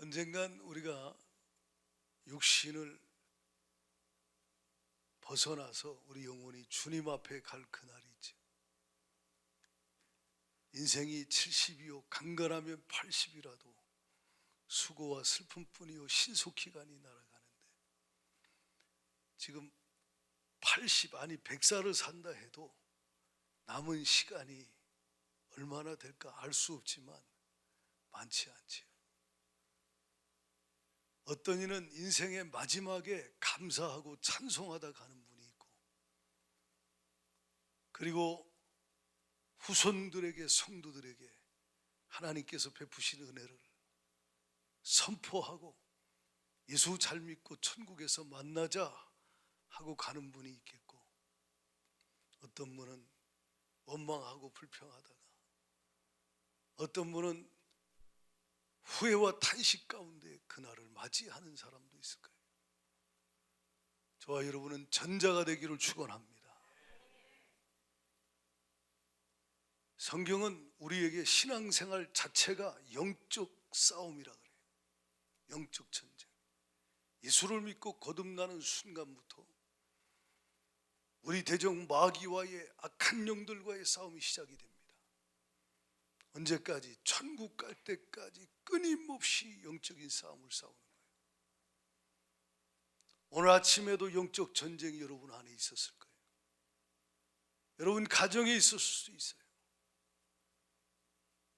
언젠간 우리가 육신을 벗어나서 우리 영혼이 주님 앞에 갈 그날이 있죠. 인생이 70이요 강건하면 80이라도 수고와 슬픔뿐이요 신속히간이 날아가는데, 지금 80 아니 100살을 산다 해도 남은 시간이 얼마나 될까 알 수 없지만 많지 않지요. 어떤 이는 인생의 마지막에 감사하고 찬송하다 가는 분이 있고, 그리고 후손들에게, 성도들에게 하나님께서 베푸신 은혜를 선포하고 예수 잘 믿고 천국에서 만나자 하고 가는 분이 있겠고, 어떤 분은 원망하고 불평하다가, 어떤 분은 후회와 탄식 가운데 그날을 맞이하는 사람도 있을 거예요. 저와 여러분은 전자가 되기를 축원합니다. 성경은 우리에게 신앙생활 자체가 영적 싸움이라 그래요. 영적 전쟁. 예수를 믿고 거듭나는 순간부터 우리 대적 마귀와의 악한 영들과의 싸움이 시작이 됩니다. 언제까지? 천국 갈 때까지 끊임없이 영적인 싸움을 싸우는 거예요. 오늘 아침에도 영적 전쟁이 여러분 안에 있었을 거예요. 여러분 가정에 있었을 수 있어요.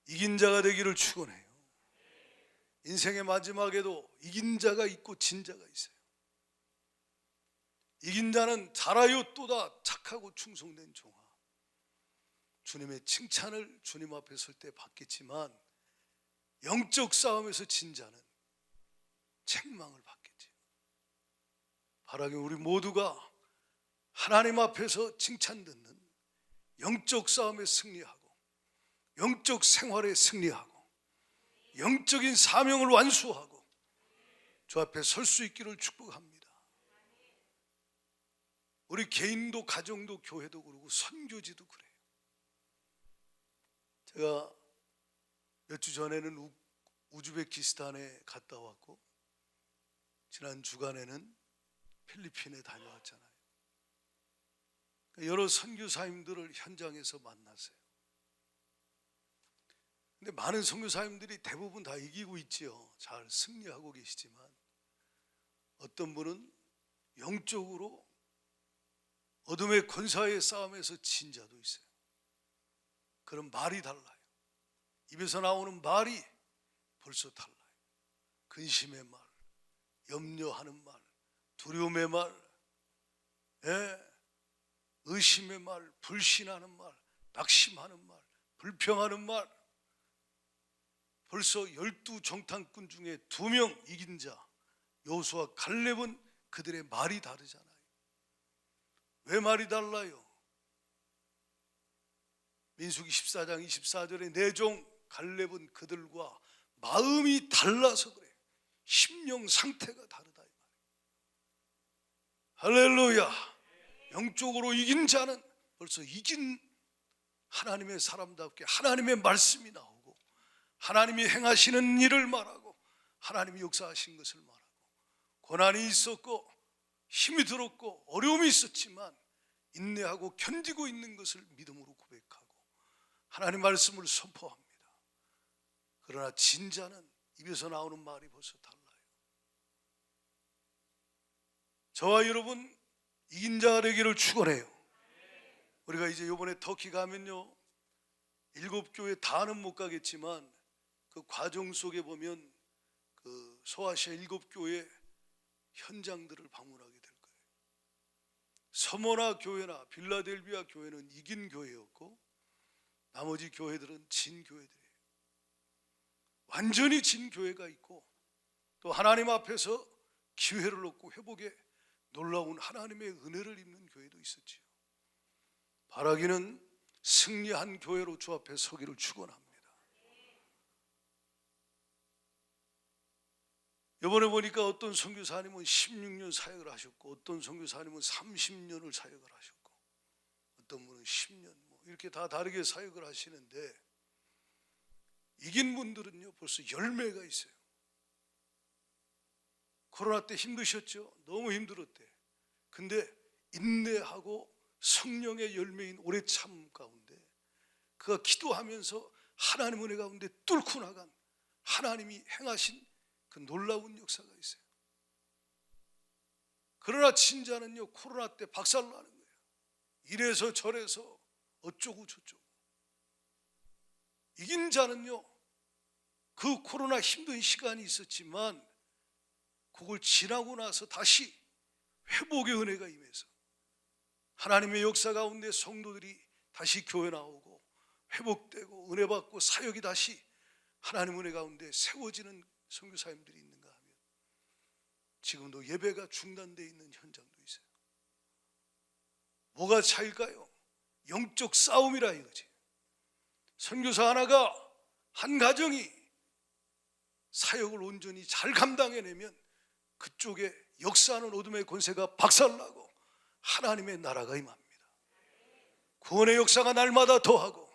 이긴 자가 되기를 축원해요. 인생의 마지막에도 이긴 자가 있고 진 자가 있어요. 이긴 자는 잘하여 또다 착하고 충성된 종아, 주님의 칭찬을 주님 앞에 설 때 받겠지만, 영적 싸움에서 진 자는 책망을 받겠지. 바라기 우리 모두가 하나님 앞에서 칭찬 듣는 영적 싸움에 승리하고, 영적 생활에 승리하고, 영적인 사명을 완수하고 주 앞에 설 수 있기를 축복합니다. 우리 개인도 가정도 교회도 그러고 선교지도 그래요. 제가 몇 주 전에는 우즈베키스탄에 갔다 왔고, 지난 주간에는 필리핀에 다녀왔잖아요. 여러 선교사님들을 현장에서 만났어요. 근데 많은 선교사님들이 대부분 다 이기고 있지요. 잘 승리하고 계시지만, 어떤 분은 영적으로 어둠의 권사의 싸움에서 진 자도 있어요. 그럼 말이 달라요. 입에서 나오는 말이 벌써 달라요. 근심의 말, 염려하는 말, 두려움의 말, 의심의 말, 불신하는 말, 낙심하는 말, 불평하는 말. 벌써 12정탐꾼 중에 2명 이긴 자 여호수아 갈렙은 그들의 말이 다르잖아요. 왜 말이 달라요? 민수기 14장 24절에 내 종 갈렙은 그들과 마음이 달라서 그래. 심령 상태가 다르다 이 말이에요. 할렐루야. 영적으로 이긴 자는 벌써 이긴 하나님의 사람답게 하나님의 말씀이 나오고, 하나님이 행하시는 일을 말하고, 하나님이 역사하신 것을 말하고, 고난이 있었고 힘이 들었고 어려움이 있었지만 인내하고 견디고 있는 것을 믿음으로 고백하고 하나님 말씀을 선포합니다. 그러나 진자는 입에서 나오는 말이 벌써 달라요. 저와 여러분 이긴 자가 되기를 축원해요. 우리가 이제 이번에 터키 가면요, 7교회 다는 못 가겠지만 그 과정 속에 보면 그 소아시아 7교회 현장들을 방문하게 될 거예요. 서머나 교회나 빌라델비아 교회는 이긴 교회였고, 나머지 교회들은 진 교회들이에요. 완전히 진 교회가 있고, 또 하나님 앞에서 기회를 얻고 회복에 놀라운 하나님의 은혜를 입는 교회도 있었지요. 바라기는 승리한 교회로 주 앞에 서기를 축원합니다. 이번에 보니까 어떤 선교사님은 16년 사역을 하셨고, 어떤 선교사님은 30년을 사역을 하셨고, 어떤 분은 10년 이렇게 다 다르게 사역을 하시는데, 이긴 분들은요 벌써 열매가 있어요. 코로나 때 힘드셨죠? 너무 힘들었대. 근데 인내하고 성령의 열매인 오래 참 가운데 그가 기도하면서 하나님 은혜 가운데 뚫고 나간 하나님이 행하신 그 놀라운 역사가 있어요. 그러나 진자는요, 코로나 때 박살나는 거예요. 이래서 저래서 어쩌고 저쩌고. 이긴 자는요, 그 코로나 힘든 시간이 있었지만 그걸 지나고 나서 다시 회복의 은혜가 임해서 하나님의 역사 가운데 성도들이 다시 교회 나오고 회복되고 은혜 받고 사역이 다시 하나님 은혜 가운데 세워지는 선교사님들이 있는가 하면 지금도 예배가 중단되어 있는 현장도 있어요. 뭐가 차일까요? 영적 싸움이라 이거지. 선교사 하나가, 한 가정이 사역을 온전히 잘 감당해내면 그쪽에 역사하는 어둠의 권세가 박살나고 하나님의 나라가 임합니다. 구원의 역사가 날마다 더하고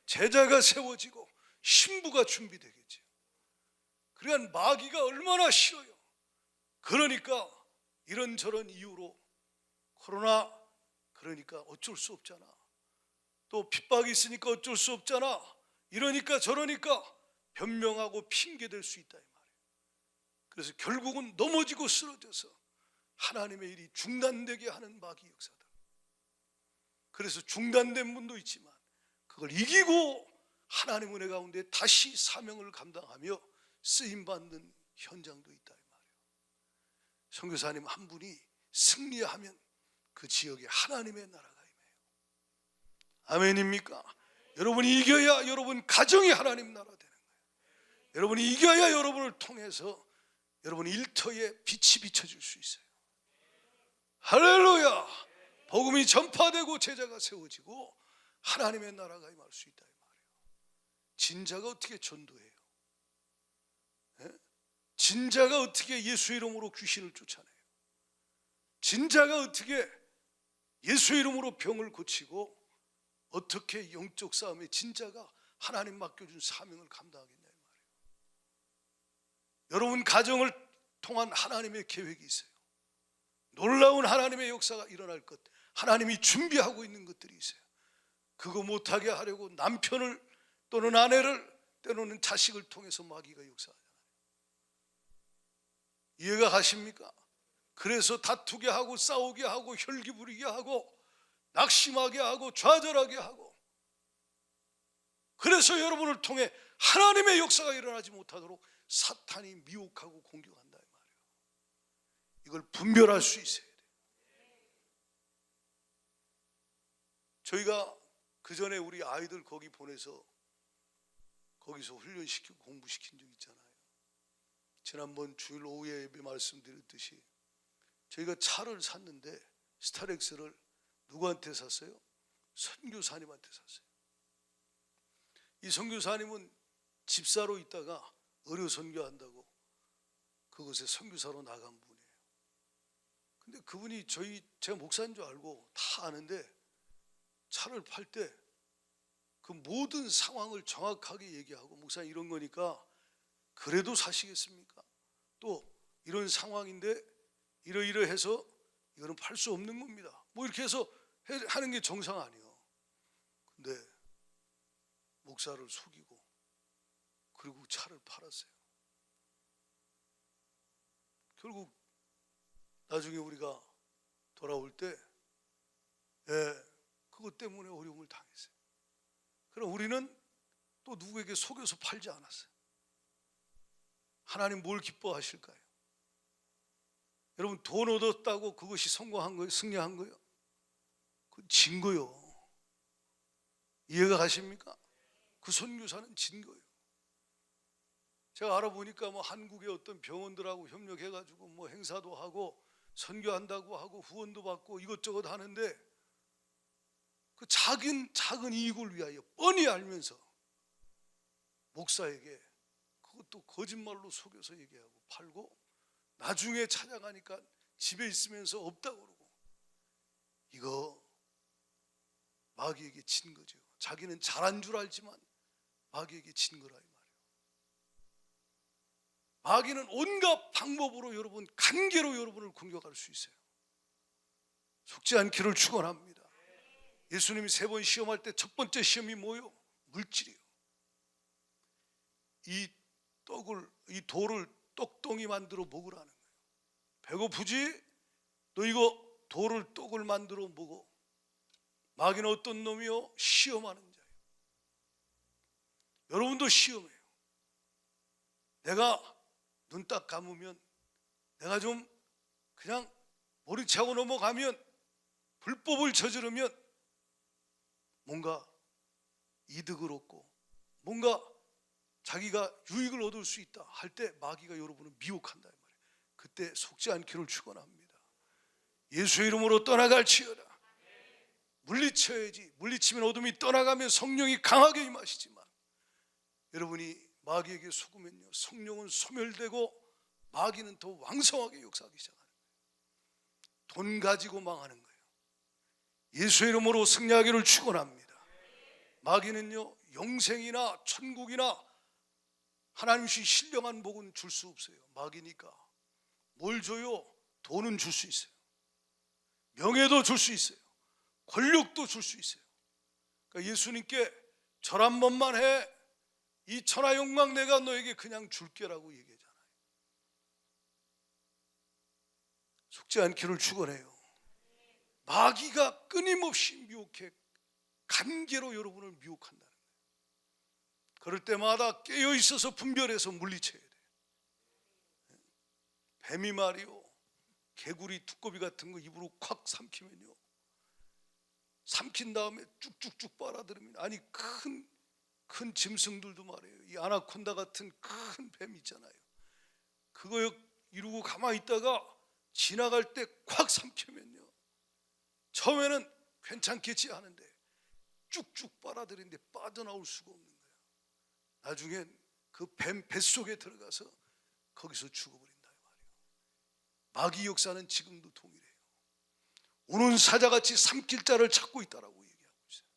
제자가 세워지고 신부가 준비되겠죠. 그러니까 마귀가 얼마나 싫어요. 그러니까 이런저런 이유로 코로나, 그러니까 어쩔 수 없잖아. 또 핍박이 있으니까 어쩔 수 없잖아. 이러니까 저러니까 변명하고 핑계댈 수 있다 이 말이에요. 그래서 결국은 넘어지고 쓰러져서 하나님의 일이 중단되게 하는 마귀 역사다. 그래서 중단된 분도 있지만 그걸 이기고 하나님 은혜 가운데 다시 사명을 감당하며 쓰임받는 현장도 있다 이 말이에요. 선교사님 한 분이 승리하면 그 지역에 하나님의 나라가 임해요. 아멘입니까? 여러분이 이겨야 여러분 가정이 하나님 나라 되는 거예요. 여러분이 이겨야 여러분을 통해서 여러분 일터에 빛이 비춰질 수 있어요. 할렐루야. 복음이 전파되고 제자가 세워지고 하나님의 나라가 임할 수 있다 이 말이에요. 진자가 어떻게 전도해요? 진자가 어떻게 예수 이름으로 귀신을 쫓아내요? 진자가 어떻게 예수 이름으로 병을 고치고 어떻게 영적 싸움에 진자가 하나님 맡겨준 사명을 감당하겠냐 이 말이에요. 여러분 가정을 통한 하나님의 계획이 있어요. 놀라운 하나님의 역사가 일어날 것, 하나님이 준비하고 있는 것들이 있어요. 그거 못하게 하려고 남편을 또는 아내를 때로는 자식을 통해서 마귀가 역사하잖아요. 이해가 가십니까? 그래서 다투게 하고 싸우게 하고 혈기 부리게 하고 낙심하게 하고 좌절하게 하고, 그래서 여러분을 통해 하나님의 역사가 일어나지 못하도록 사탄이 미혹하고 공격한다 이 말이에요. 이걸 분별할 수 있어야 돼요. 저희가 그 전에 우리 아이들 거기 보내서 거기서 훈련시키고 공부시킨 적 있잖아요. 지난번 주일 오후에 예배 말씀드렸듯이 저희가 차를 샀는데 스타렉스를 누구한테 샀어요? 선교사님한테 샀어요. 이 선교사님은 집사로 있다가 의료 선교한다고 그곳에 선교사로 나간 분이에요. 근데 그분이 제가 목사인 줄 알고 다 아는데 차를 팔 때 그 모든 상황을 정확하게 얘기하고, 목사님 이런 거니까 그래도 사시겠습니까? 또 이런 상황인데 이러이러해서 이거는 팔 수 없는 겁니다. 뭐 이렇게 해서 하는 게 정상 아니에요. 근데 목사를 속이고 그리고 차를 팔았어요. 결국 나중에 우리가 돌아올 때 그것 때문에 어려움을 당했어요. 그럼 우리는 또 누구에게 속여서 팔지 않았어요. 하나님 뭘 기뻐하실까요? 여러분 돈 얻었다고 그것이 성공한 거예요? 승리한 거예요? 그건 진 거예요. 이해가 가십니까? 그 선교사는 진 거예요. 제가 알아보니까 뭐 한국의 어떤 병원들하고 협력해가지고 뭐 행사도 하고 선교한다고 하고 후원도 받고 이것저것 하는데 그 작은 이익을 위하여 뻔히 알면서 목사에게 그것도 거짓말로 속여서 얘기하고 팔고, 나중에 찾아가니까 집에 있으면서 없다고 그러고, 이거 마귀에게 진 거죠. 자기는 잘한 줄 알지만 마귀에게 진 거라 이 말이에요. 마귀는 온갖 방법으로 여러분, 간계로 여러분을 공격할 수 있어요. 속지 않기를 축원합니다. 예수님이 3번 시험할 때 첫 번째 시험이 뭐요? 물질이요. 이 돌을 떡덩이 만들어 먹으라는 거예요. 배고프지? 너 이거 돌을 떡을 만들어 먹어. 마귀는 어떤 놈이요? 시험하는 자예요. 여러분도 시험해요. 내가 눈 딱 감으면, 내가 좀 그냥 머리차고 넘어가면, 불법을 저지르면 뭔가 이득을 얻고 뭔가 자기가 유익을 얻을 수 있다 할 때 마귀가 여러분을 미혹한다 이 말이에요. 그때 속지 않기를 축원합니다. 예수의 이름으로 떠나갈지어다. 물리쳐야지. 물리치면 어둠이 떠나가면 성령이 강하게 임하시지만, 여러분이 마귀에게 속으면요, 성령은 소멸되고 마귀는 더 왕성하게 역사하기 시작하는 거예요. 돈 가지고 망하는 거예요. 예수의 이름으로 승리하기를 축원합니다. 마귀는요, 영생이나 천국이나 하나님이 신령한 복은 줄 수 없어요. 마귀니까. 뭘 줘요? 돈은 줄 수 있어요. 명예도 줄 수 있어요. 권력도 줄 수 있어요. 그러니까 예수님께 절 한 번만 해, 이 천하 영광 내가 너에게 그냥 줄게라고 얘기하잖아요. 속지 않기를 축원해요. 마귀가 끊임없이 미혹해 간계로 여러분을 미혹한다는 거예요. 그럴 때마다 깨어 있어서 분별해서 물리쳐야 돼요. 뱀이 말이요, 개구리, 두꺼비 같은 거 입으로 콱 삼키면요, 삼킨 다음에 쭉쭉쭉 빨아들입니다. 아니 큰 짐승들도 말이에요, 이 아나콘다 같은 큰 뱀 있잖아요. 그거 이러고 가만히 있다가 지나갈 때 콱 삼키면요, 처음에는 괜찮겠지 하는데 쭉쭉 빨아들이는데 빠져나올 수가 없는 거예요. 나중엔 그 뱀 뱃속에 들어가서 거기서 죽어버린다 이 말이에요. 마귀 역사는 지금도 동일해요. 우는 사자같이 삼킬 자를 찾고 있다라고 얘기하고 있어요.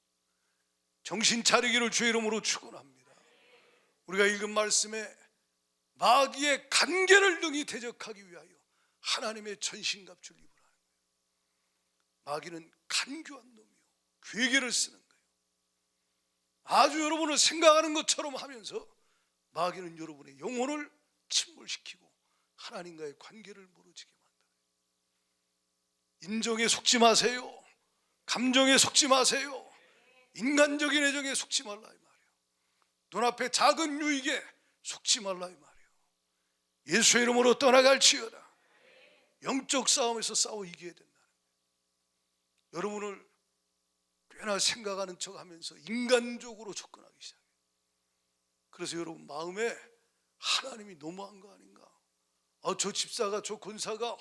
정신 차리기를 주의 이름으로 축원합니다. 우리가 읽은 말씀에 마귀의 간계를 능히 대적하기 위하여 하나님의 전신갑주를 입으라는 거예요. 마귀는 간교한 놈이요, 괴계를 쓰는 거예요. 아주 여러분을 생각하는 것처럼 하면서 마귀는 여러분의 영혼을 침몰시키고 하나님과의 관계를 멀어지게 만들어요. 인정에 속지 마세요. 감정에 속지 마세요. 인간적인 애정에 속지 말라 이 말이에요. 눈앞에 작은 유익에 속지 말라 이 말이에요. 예수의 이름으로 떠나갈지어다. 영적 싸움에서 싸워 이겨야 된다는 거예요. 여러분을 꽤나 생각하는 척하면서 인간적으로 접근하기 시작해요. 그래서 여러분 마음에 하나님이 너무한 거 아닌가? 저 집사가, 저 권사가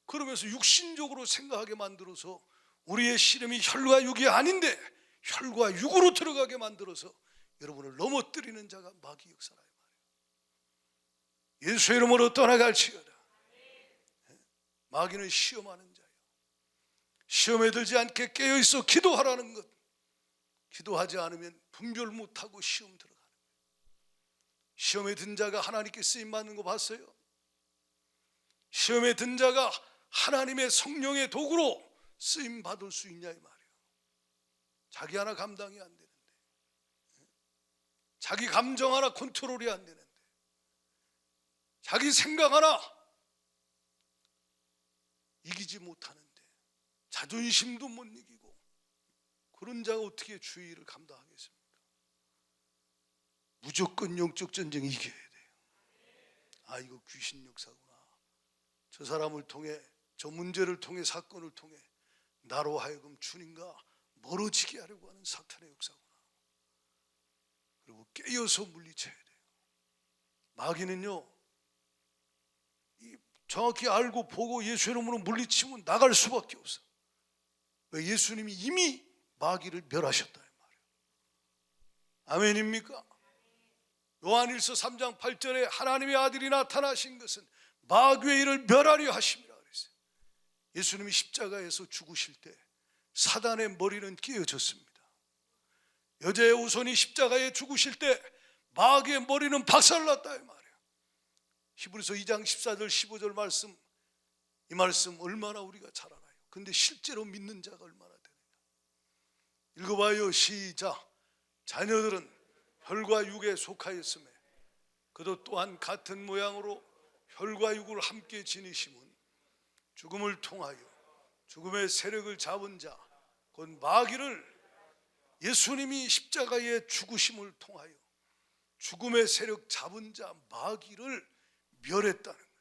그러면서 육신적으로 생각하게 만들어서 우리의 씨름이 혈과 육이 아닌데 혈과 육으로 들어가게 만들어서 여러분을 넘어뜨리는 자가 마귀 역사라 이 말이에요. 예수의 이름으로 떠나갈지어다. 마귀는 시험하는 자예요. 시험에 들지 않게 깨어있어 기도하라는 것. 기도하지 않으면 분별 못하고 시험 들어가는 거예요. 시험에 든 자가 하나님께 쓰임받는 거 봤어요? 시험에 든 자가 하나님의 성령의 도구로 쓰임받을 수 있냐 이 말이에요. 자기 하나 감당이 안 되는데, 자기 감정 하나 컨트롤이 안 되는데, 자기 생각 하나 이기지 못하는데, 자존심도 못 이기고, 그런 자가 어떻게 주의를 감당하겠습니까? 무조건 영적 전쟁 이겨야 돼요. 아, 이거 귀신 역사구나. 저 사람을 통해, 저 문제를 통해, 사건을 통해 나로 하여금 주님과 멀어지게 하려고 하는 사탄의 역사구나. 그리고 깨어서 물리쳐야 돼요. 마귀는요, 정확히 알고 보고 예수의 이름으로 물리치면 나갈 수밖에 없어. 왜? 예수님이 이미 마귀를 멸하셨다 이 말이에요. 아멘입니까? 요한일서 3장 8절에 하나님의 아들이 나타나신 것은 마귀의 일을 멸하려 하심이라 그랬어요. 예수님이 십자가에서 죽으실 때 사단의 머리는 깨어졌습니다. 여자의 후손이 십자가에 죽으실 때 마귀의 머리는 박살났다 이 말이에요. 히브리서 2장 14절 15절 말씀, 이 말씀 얼마나 우리가 잘 알아요. 근데 실제로 믿는 자가 얼마나 되느냐. 읽어봐요. 시작. 자녀들은 혈과 육에 속하였으며 그도 또한 같은 모양으로 혈과 육을 함께 지니심은 죽음을 통하여 죽음의 세력을 잡은 자 곧 마귀를, 예수님이 십자가의 죽으심을 통하여 죽음의 세력 잡은 자 마귀를 멸했다는 거예요.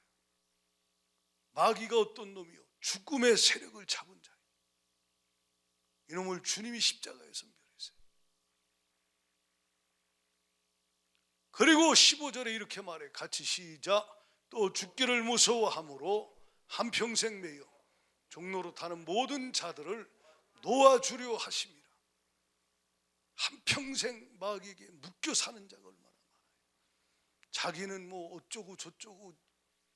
마귀가 어떤 놈이요? 죽음의 세력을 잡은 자예요. 이놈을 주님이 십자가에서 멸했어요. 그리고 15절에 이렇게 말해. 같이 시작. 또 죽기를 무서워함으로 한평생 매여 종로로 타는 모든 자들을 놓아주려 하심이라. 한평생 마귀에게 묶여 사는 자가 얼마나 많아요. 자기는 뭐 어쩌고 저쩌고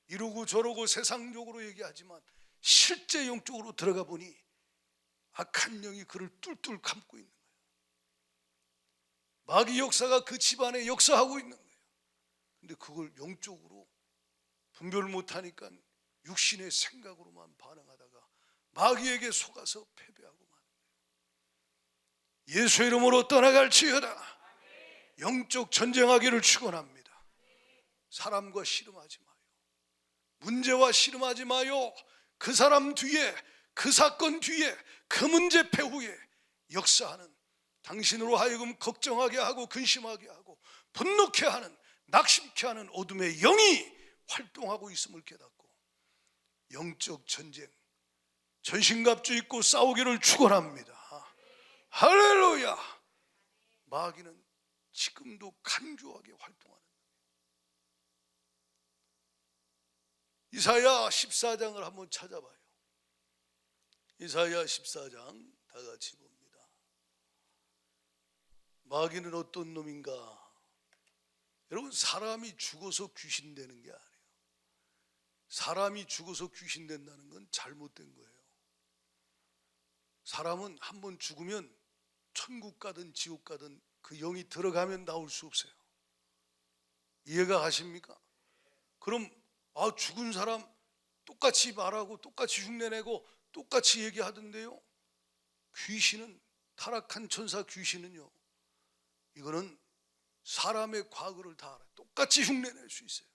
이러고 저러고 세상적으로 얘기하지만 실제 영적으로 들어가 보니 악한 영이 그를 뚫뚫 감고 있는 거예요. 마귀 역사가 그 집안에 역사하고 있는 거예요. 근데 그걸 영적으로 분별 못하니까 육신의 생각으로만 반응하다가 마귀에게 속아서 패배하고 마는 거예요. 예수 이름으로 떠나갈지어다. 영적 전쟁하기를 축원합니다. 사람과 씨름하지 마요. 문제와 씨름하지 마요. 그 사람 뒤에, 그 사건 뒤에, 그 문제 배후에 역사하는, 당신으로 하여금 걱정하게 하고 근심하게 하고 분노케 하는, 낙심케 하는 어둠의 영이 활동하고 있음을 깨닫고 영적 전쟁, 전신갑주 입고 싸우기를 축원합니다. 할렐루야. 마귀는 지금도 간교하게 활동하는 거예요. 이사야 14장을 한번 찾아봐요. 이사야 14장 다 같이 봅니다. 마귀는 어떤 놈인가? 여러분, 사람이 죽어서 귀신 되는 게 아니에요. 사람이 죽어서 귀신 된다는 건 잘못된 거예요. 사람은 한번 죽으면 천국 가든 지옥 가든 그 영이 들어가면 나올 수 없어요. 이해가 가십니까? 그럼 죽은 사람 똑같이 말하고 똑같이 흉내내고 똑같이 얘기하던데요. 귀신은, 타락한 천사 귀신은요, 이거는 사람의 과거를 다 알아요. 똑같이 흉내낼 수 있어요.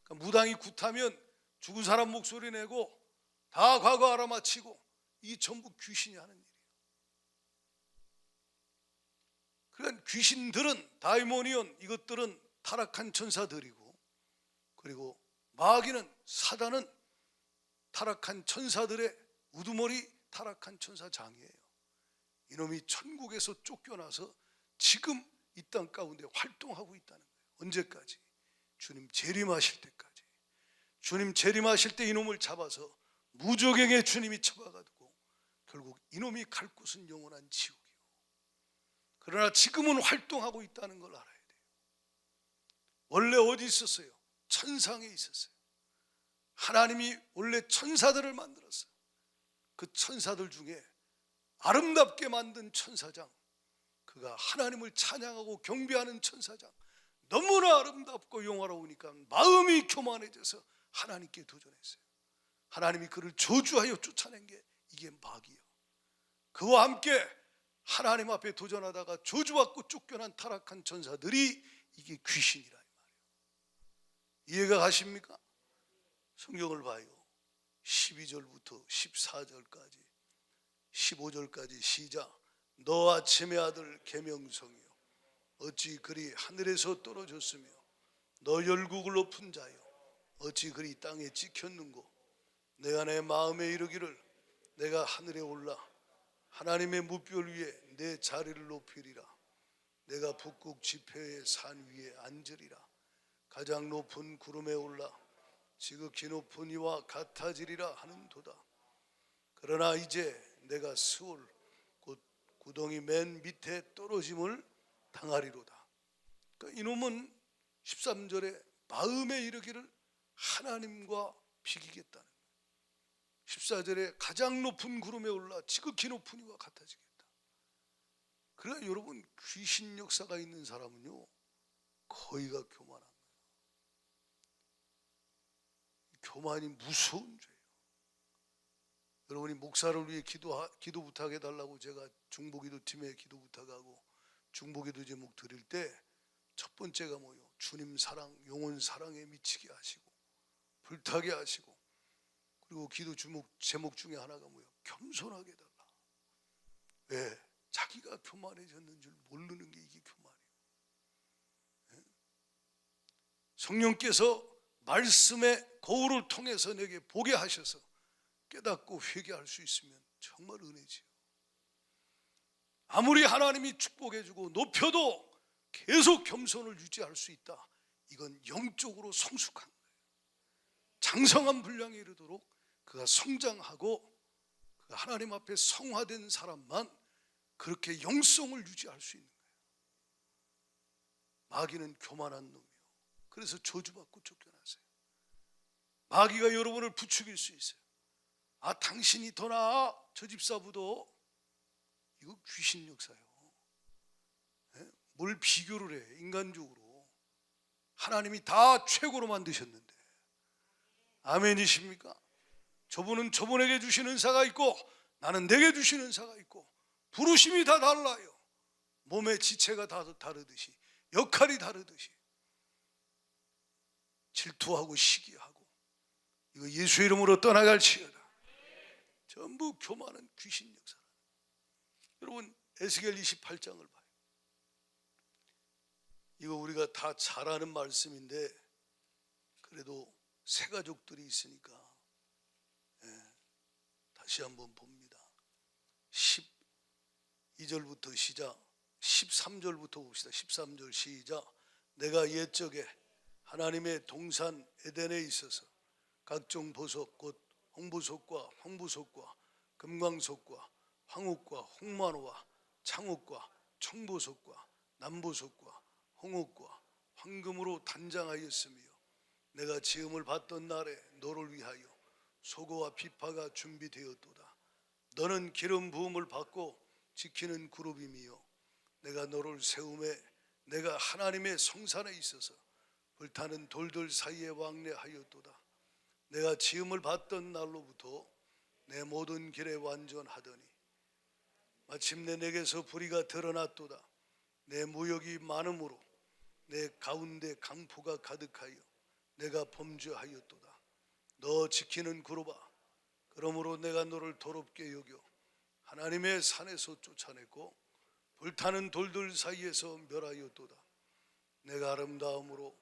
그러니까 무당이 굿하면 죽은 사람 목소리 내고 다 과거 알아맞히고, 이게 전부 귀신이 하는 일이에요. 그러니까 귀신들은, 다이모니온, 이것들은 타락한 천사들이고, 그리고 마귀는, 사단은 타락한 천사들의 우두머리 타락한 천사장이에요. 이놈이 천국에서 쫓겨나서 지금 이 땅 가운데 활동하고 있다는 거예요. 언제까지? 주님 재림하실 때까지. 주님 재림하실 때 이놈을 잡아서 무적에게 주님이 처박아두고 결국 이놈이 갈 곳은 영원한 지옥이요. 그러나 지금은 활동하고 있다는 걸 알아야 돼요. 원래 어디 있었어요? 천상에 있었어요. 하나님이 원래 천사들을 만들었어요. 그 천사들 중에 아름답게 만든 천사장, 그가 하나님을 찬양하고 경배하는 천사장, 너무나 아름답고 영화로우니까 마음이 교만해져서 하나님께 도전했어요. 하나님이 그를 저주하여 쫓아낸 게 이게 마귀예요. 그와 함께 하나님 앞에 도전하다가 저주받고 쫓겨난 타락한 천사들이 이게 귀신이라 이 말이에요. 이해가 가십니까? 성경을 봐요. 12절부터 14절까지 15절까지 시작. 너 아침의 아들 계명성이요 어찌 그리 하늘에서 떨어졌으며 너 열국을 높은 자요 어찌 그리 땅에 찍혔는고 내가 내 마음에 이르기를 내가 하늘에 올라 하나님의 무별 위에 내 자리를 높이리라. 내가 북극 지폐의 산 위에 앉으리라. 가장 높은 구름에 올라 지극히 높은 이와 같아지리라 하는도다. 그러나 이제 내가 스올 곧 구덩이 맨 밑에 떨어짐을 당하리로다. 그러니까 이놈은 13절에 마음에 이르기를 하나님과 비기겠다는 거예요. 14절에 가장 높은 구름에 올라 지극히 높은 이와 같아지겠다. 그러나 여러분, 귀신 역사가 있는 사람은요 거의가 교만한 거예요. 교만이 무서운 죄예요. 여러분이 목사를 위해 기도 부탁해 달라고 제가 중보기도팀에 기도 부탁하고 중보기도 제목 드릴 때 첫 번째가 뭐예요? 주님 사랑, 영혼 사랑에 미치게 하시고 불타게 하시고, 그리고 기도 제목 중에 하나가 뭐예요? 겸손하게 해달라. 왜? 자기가 교만해졌는 줄 모르는 게 이게 교만이에요. 성령께서 말씀의 거울을 통해서 내게 보게 하셔서 깨닫고 회개할 수 있으면 정말 은혜지요. 아무리 하나님이 축복해주고 높여도 계속 겸손을 유지할 수 있다, 이건 영적으로 성숙한 거예요. 장성한 분량에 이르도록 그가 성장하고 그가 하나님 앞에 성화된 사람만 그렇게 영성을 유지할 수 있는 거예요. 마귀는 교만한 놈이요, 그래서 저주받고 쫓겨나세요. 마귀가 여러분을 부추길 수 있어요. 아, 당신이 더 나아, 저 집사보다. 이거 귀신 역사예요. 뭘 비교를 해? 인간적으로 하나님이 다 최고로 만드셨는데. 아멘이십니까? 저분은 저분에게 주신 은사가 있고 나는 내게 주신 은사가 있고 부르심이 다 달라요. 몸의 지체가 다 다르듯이, 역할이 다르듯이. 질투하고 시기하고 이거 예수 이름으로 떠나갈지어다. 전부 교만은 귀신 역사. 여러분, 에스겔 28장을 봐요. 이거 우리가 다 잘 아는 말씀인데 그래도 새 가족들이 있으니까 다시 한번 봅니다. 12절부터 시작, 13절부터 봅시다. 13절 시작. 내가 옛적에 하나님의 동산 에덴에 있어서 각종 보석 곧 홍보석과 황보석과 금광석과 황옥과 홍만호와 창옥과 청보석과 남보석과 홍옥과 황금으로 단장하였으며 내가 지음을 받던 날에 너를 위하여 소고와 비파가 준비되었도다. 너는 기름 부음을 받고 지키는 그룹이며 내가 너를 세움에 내가 하나님의 성산에 있어서 불타는 돌들 사이에 왕래하였도다. 내가 지음을 받던 날로부터 내 모든 길에 완전하더니 마침내 내게서 불의가 드러났도다. 내 무역이 많음으로 내 가운데 강포가 가득하여 내가 범죄하였도다. 너 지키는 그룹아, 그러므로 내가 너를 더럽게 여겨 하나님의 산에서 쫓아냈고 불타는 돌들 사이에서 멸하였도다. 내가 아름다움으로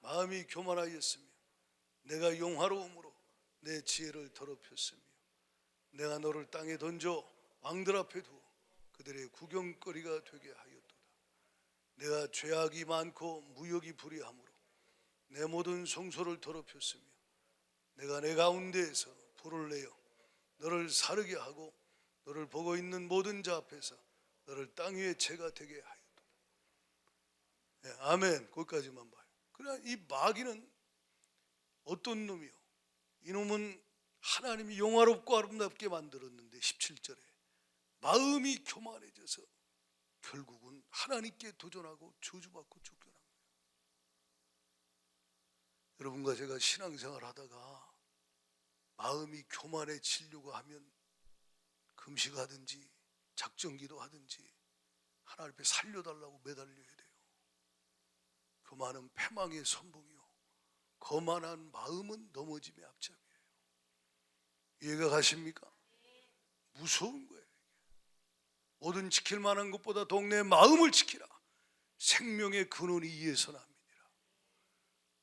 마음이 교만하였으며 내가 용화로움으로 내 지혜를 더럽혔으며 내가 너를 땅에 던져 왕들 앞에 두어 그들의 구경거리가 되게 하였도다. 내가 죄악이 많고 무역이 불의함으로 내 모든 성소를 더럽혔으며 내가 내 가운데에서 불을 내어 너를 사르게 하고 너를 보고 있는 모든 자 앞에서 너를 땅 위에 죄가 되게 하였도다. 네, 아멘. 거기까지만 봐요. 그러나 이 마귀는 어떤 놈이요? 이놈은 하나님이 영화롭고 아름답게 만들었는데 17절에 마음이 교만해져서 결국은 하나님께 도전하고 저주받고 쫓겨난 거예요. 여러분과 제가 신앙생활 하다가 마음이 교만해지려고 하면 금식하든지 작정기도 하든지 하나님 앞에 살려달라고 매달려야 돼요. 교만은 패망의 선봉이요 거만한 마음은 넘어짐의 앞잡이에요. 이해가 가십니까? 무서운 거예요. 뭐든 지킬 만한 것보다 동네 마음을 지키라. 생명의 근원이 이에서 납니다.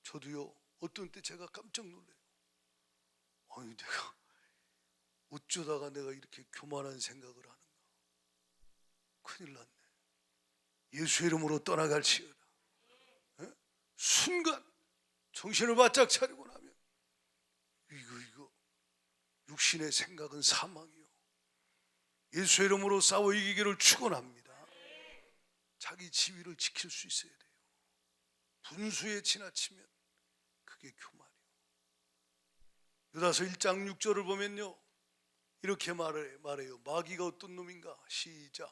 저도요, 어떤 때 제가 깜짝 놀래요. 아니, 내가 어쩌다가 내가 이렇게 교만한 생각을 하는가. 큰일 났네. 예수 이름으로 떠나갈지어다. 순간 정신을 바짝 차리고 나면 이거 육신의 생각은 사망이요 예수 이름으로 싸워 이기기를 축원합니다. 자기 지위를 지킬 수 있어야 돼요. 분수에 지나치면 그게 교만이요. 유다서 1장 6절을 보면요 이렇게 말해요. 마귀가 어떤 놈인가? 시작.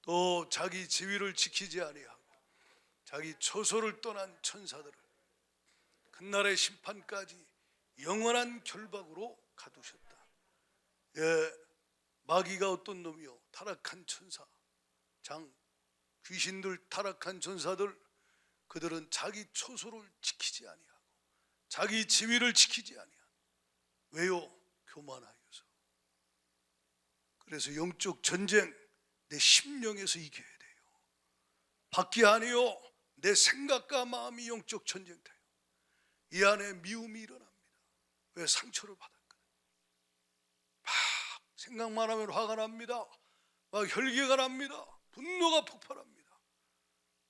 또 자기 지위를 지키지 아니하고 자기 처소를 떠난 천사들을 그날의 심판까지 영원한 결박으로 가두셨다. 예, 마귀가 어떤 놈이요? 타락한 천사, 귀신들, 타락한 전사들, 그들은 자기 초소를 지키지 아니하고 자기 지위를 지키지 아니하고, 왜요? 교만하여서. 그래서 영적 전쟁, 내 심령에서 이겨야 돼요. 밖이 아니요, 내 생각과 마음이 영적 전쟁터예요. 이 안에 미움이 일어납니다. 왜? 상처를 받았거든. 막 생각만 하면 화가 납니다. 막 혈기가 납니다. 분노가 폭발합니다.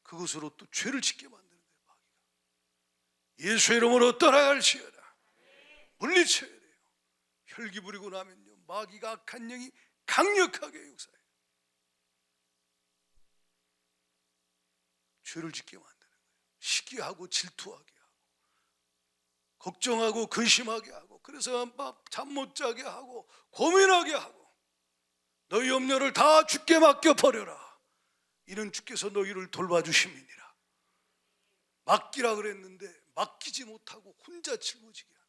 그것으로 또 죄를 짓게 만드는 거예요, 마귀가. 예수의 이름으로 떠나갈지어다. 물리쳐야 돼요. 혈기 부리고 나면요, 마귀가, 악한 영이 강력하게 역사해요. 죄를 짓게 만드는 거예요. 시기하고 질투하게 하고 걱정하고 근심하게 하고, 그래서 막 잠 못 자게 하고 고민하게 하고, 너희 염려를 다 주께 맡겨버려라. 이는 주께서 너희를 돌봐주심이니라. 맡기라 그랬는데 맡기지 못하고 혼자 짊어지게 하는,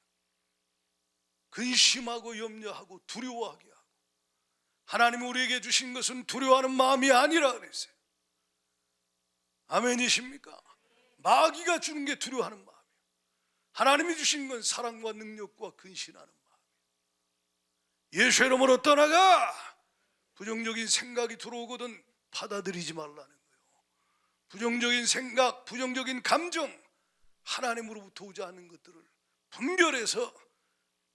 근심하고 염려하고 두려워하게 하고. 하나님이 우리에게 주신 것은 두려워하는 마음이 아니라 그랬어요. 아멘이십니까? 마귀가 주는 게 두려워하는 마음이에요. 하나님이 주신 건 사랑과 능력과 근신하는 마음이에요. 예수의 이름으로 떠나가. 부정적인 생각이 들어오거든 받아들이지 말라는 거예요. 부정적인 생각, 부정적인 감정, 하나님으로부터 오지 않는 것들을 분별해서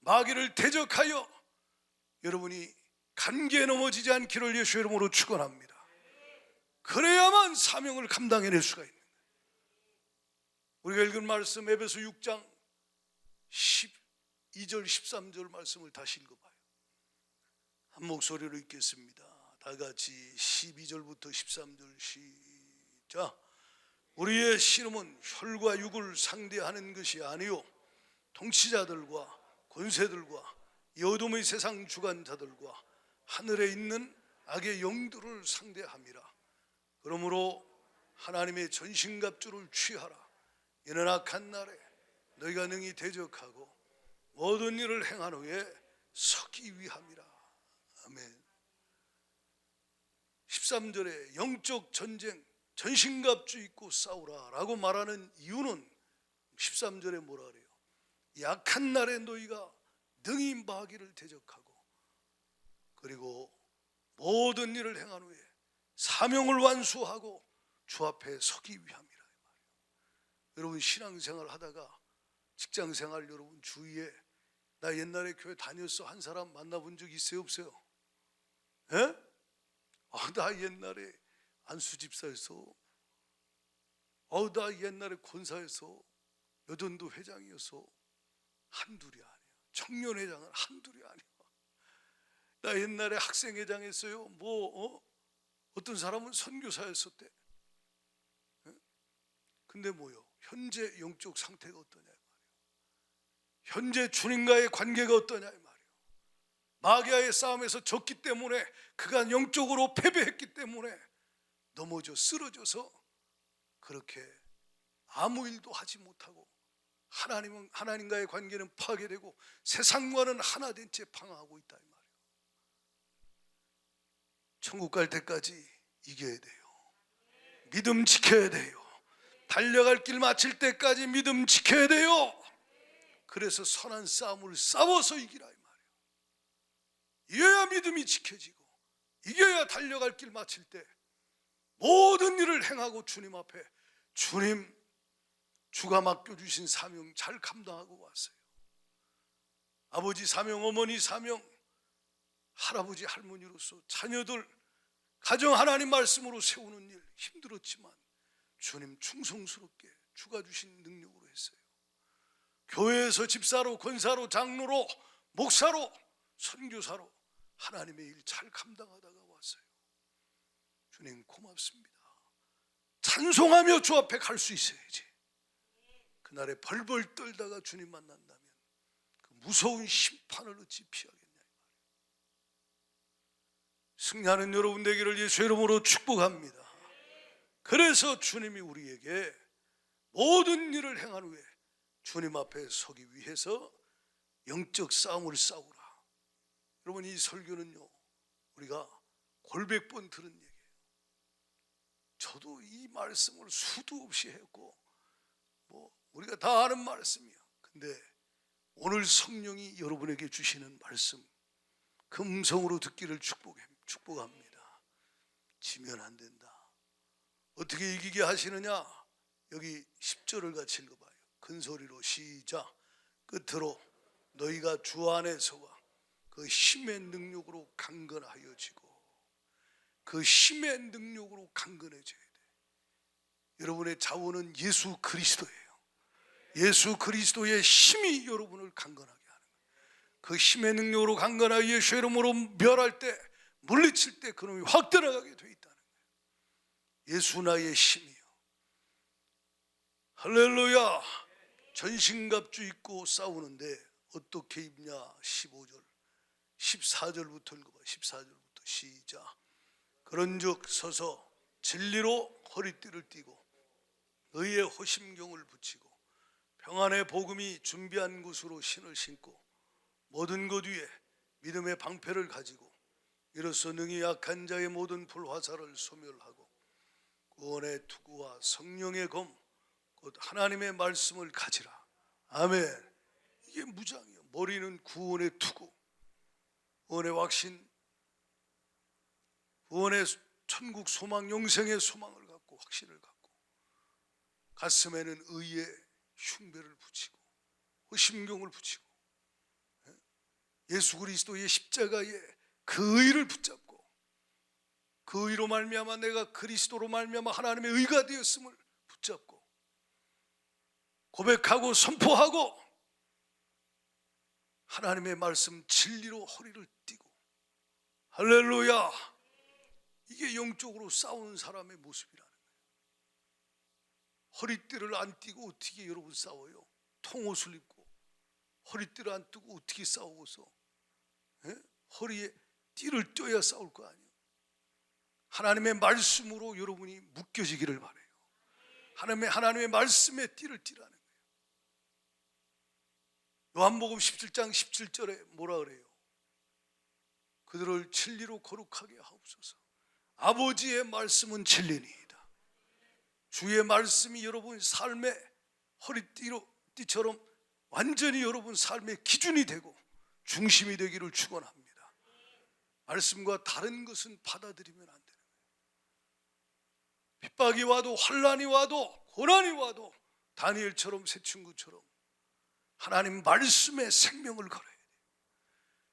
마귀를 대적하여 여러분이 간계에 넘어지지 않기를 예수의 이름으로 축원합니다. 그래야만 사명을 감당해낼 수가 있는 거예요. 우리가 읽은 말씀 에베소 6장 12절 13절 말씀을 다시 읽어봐요. 한 목소리로 읽겠습니다. 다 같이 12절부터 13절 시작. 우리의 씨름은 혈과 육을 상대하는 것이 아니요 통치자들과 권세들과 이 어둠의 세상 주관자들과 하늘에 있는 악의 영들을 상대함이라. 그러므로 하나님의 전신갑주를 취하라. 이는 악한 날에 너희가 능히 대적하고 모든 일을 행한 후에 서기 위함이라. 아멘. 13절에 영적 전쟁, 전신갑주 입고 싸우라 라고 말하는 이유는 13절에 뭐라 그래요? 약한 날에 너희가 능히 마귀를 대적하고 그리고 모든 일을 행한 후에 사명을 완수하고 주 앞에 서기 위함이라. 여러분 신앙생활 하다가 직장생활 여러분 주위에 나 옛날에 교회 다녔어 한 사람 만나본 적 있어요 없어요? 예? 나 옛날에 안수집사였어. 나 옛날에 권사였어. 여전도 회장이었어. 한둘이 아니야. 청년회장은 한둘이 아니야. 나 옛날에 학생회장 했어요. 어떤 사람은 선교사였었대. 예? 근데 뭐요? 현재 영적 상태가 어떠냐 이 말이에요. 현재 주님과의 관계가 어떠냐 이 말이에요. 마귀와의 싸움에서 졌기 때문에, 그가 영적으로 패배했기 때문에 넘어져 쓰러져서 그렇게 아무 일도 하지 못하고 하나님과의 관계는 파괴되고 세상과는 하나 된 채 방황하고 있다 이 말이에요. 천국 갈 때까지 이겨야 돼요. 믿음 지켜야 돼요. 달려갈 길 마칠 때까지 믿음 지켜야 돼요. 그래서 선한 싸움을 싸워서 이기라 이 말이에요. 이겨야 믿음이 지켜지고, 이겨야 달려갈 길 마칠 때 모든 일을 행하고 주님 앞에 주님 주가 맡겨주신 사명 잘 감당하고 왔어요. 아버지 사명, 어머니 사명, 할아버지 할머니로서 자녀들 가정 하나님 말씀으로 세우는 일 힘들었지만 주님 충성스럽게 주가 주신 능력으로 했어요. 교회에서 집사로, 권사로, 장로로, 목사로, 선교사로 하나님의 일 잘 감당하다가 왔어요. 주님 고맙습니다. 찬송하며 주 앞에 갈 수 있어야지. 그날에 벌벌 떨다가 주님 만난다면 그 무서운 심판을 어찌 피하겠냐 이 말이에요. 승리하는 여러분 되기를 예수의 이름으로 축복합니다. 그래서 주님이 우리에게 모든 일을 행한 후에 주님 앞에 서기 위해서 영적 싸움을 싸우라. 여러분, 이 설교는요, 우리가 골백 번 들은 얘기예요. 저도 이 말씀을 수도 없이 했고, 우리가 다 아는 말씀이야. 근데 오늘 성령이 여러분에게 주시는 말씀, 그 음성으로 듣기를 축복합니다. 지면 안 된다. 어떻게 이기게 하시느냐? 여기 10절을 같이 읽어봐요. 큰 소리로 시작. 끝으로 너희가 주 안에서와 그 힘의 능력으로 강건하여지고, 그 힘의 능력으로 강건해져야 돼. 여러분의 자원은 예수 그리스도예요. 예수 그리스도의 힘이 여러분을 강건하게 하는 거예요. 그 힘의 능력으로 강건하여 예수 이름으로 멸할 때, 물리칠 때 그놈이 확 들어가게 돼 있다는 거예요. 예수 나의 힘이요. 할렐루야. 전신갑주 입고 싸우는데 어떻게 입냐? 15절 14절부터 읽어봐. 14절부터 시작. 그런즉 서서 진리로 허리띠를 띠고 의의 호심경을 붙이고 평안의 복음이 준비한 곳으로 신을 신고 모든 것 위에 믿음의 방패를 가지고 이로써 능히 약한 자의 모든 불화살을 소멸하고 구원의 투구와 성령의 검 곧 하나님의 말씀을 가지라. 아멘. 이게 무장이에요. 머리는 구원의 투구, 구원의 확신, 구원의 천국 소망, 영생의 소망을 갖고 확신을 갖고, 가슴에는 의의 흉배를 붙이고 호심경을 붙이고 예수 그리스도의 십자가에 그 의를 붙잡고, 그 의로 말미암아 내가 그리스도로 말미암아 하나님의 의가 되었음을 붙잡고 고백하고 선포하고 하나님의 말씀 진리로 허리를 띠고, 할렐루야. 이게 영적으로 싸우는 사람의 모습이라는 거예요. 허리띠를 안 띠고 어떻게 여러분 싸워요? 통옷을 입고 허리띠를 안 띠고 어떻게 싸우고서 허리에 띠를 떼야 싸울 거 아니에요. 하나님의 말씀으로 여러분이 묶여지기를 바라요. 하나님의 말씀에 띠를 띠라는 거예요. 요한복음 17장 17절에 뭐라 그래요? 그들을 진리로 거룩하게 하옵소서. 아버지의 말씀은 진리니이다. 주의 말씀이 여러분 삶의 허리띠처럼 완전히 여러분 삶의 기준이 되고 중심이 되기를 축원합니다. 말씀과 다른 것은 받아들이면 안 되는 거예요. 핍박이 와도 환난이 와도 고난이 와도 다니엘처럼 새 친구처럼 하나님 말씀에 생명을 걸어야 돼요.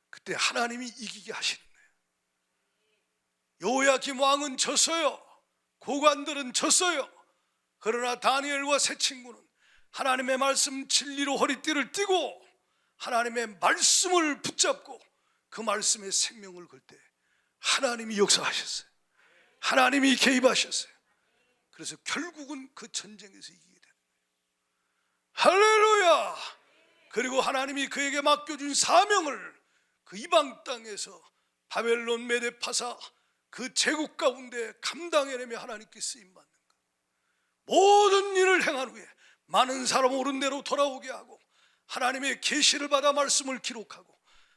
그때 하나님이 이기게 하시는 거예요. 여호야김 왕은 졌어요. 고관들은 졌어요. 그러나 다니엘과 새 친구는 하나님의 말씀 진리로 허리띠를 띠고 하나님의 말씀을 붙잡고 그 말씀에 생명을 걸 때 하나님이 역사하셨어요. 하나님이 개입하셨어요. 그래서 결국은 그 전쟁에서 이기게 되는 거예요. 할렐루야. 그리고 하나님이 그에게 맡겨준 사명을 그 이방 땅에서 바벨론 메데파사 그 제국 가운데 감당해내며 하나님께 쓰임받는 것, 모든 일을 행한 후에 많은 사람 옳은 대로 돌아오게 하고 하나님의 계시를 받아 말씀을 기록하고